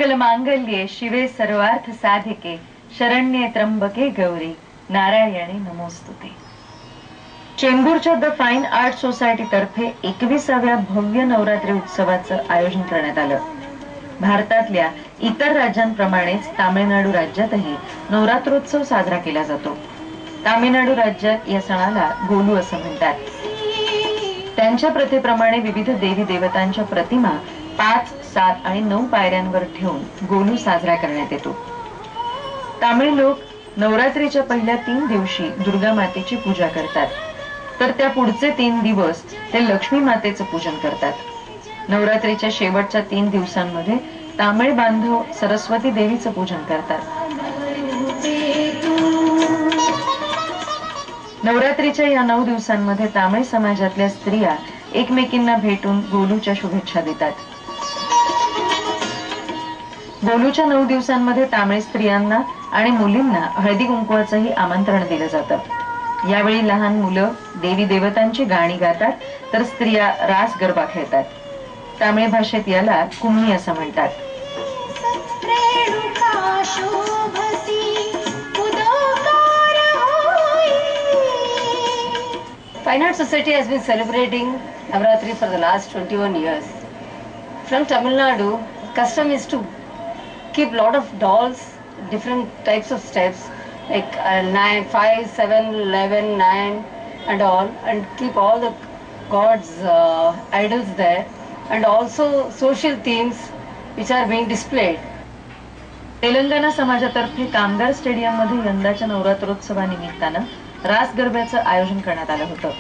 मंगल मांगल्ये शिवे सर्वार्थ साधिके शरण्ये त्र्यंबके गौरी नारायणी नमोस्तुते। चेंबूरच्या द फाईन आर्ट सोसायटी तर्फे 21व्या भव्य नवरात्री उत्सवाचं आयोजन करण्यात आलं। भारतातल्या इतर राज्यांप्रमाणेच तामिळनाडू राज्यातही नवरात्रोत्सव साजरा केला जातो। तामिळनाडू राज्यात या सणाला गोलू असं म्हणतात। त्यांच्या प्रथेप्रमाणे विविध देवी देवतांच्या प्रतिमा 5, 7 आणि 9 पायऱ्यांवर ठेवून गोलू साजरा करण्यात येतो। तामिळ लोक नवरात्रीच्या पहिल्या 3 दिवशी दुर्गा मातेची पूजा करतात, तर त्या पुढचे 3 दिवस ते लक्ष्मी मातेचं पूजन करतात। नवरात्रीच्या शेवटच्या 3 दिवसांमध्ये तामिळ बांधव सरस्वती देवीचं पूजन करतात। नवरात्रीच्या या 9 दिवसांमध्ये तामिळ समाजातल्या स्त्रिया एकमेकींना भेटून गोलूच्या शुभेच्छा देतात। गोलूच्या 9 दिवसांमध्ये तामिळ स्त्रियांना आणि मुलींना हळदी कुंकवाचंही आमंत्रण दिलं जातं। यावेळी लहान मुलं देवी देवतांची गाणी गातात, तर स्त्रिया रास गरबा खेळतात। तामिळ भाषेत याला कुम्मी असं म्हणतात। Fine Art Society has been celebrating Navratri for the last 21 years. From Tamil Nadu, custom is to keep lot of dolls, different types of steps like 9, 5, 7, 11, 9 and all, and keep all the gods idols there, and also social themes which are being displayed. Telangana समाजातर्फे कामगार stadium मध्ये यंदाच्या नवरात्रोत्सवानिमित्तानं रास गरब्याचं आयोजन करण्यात आलं होतं।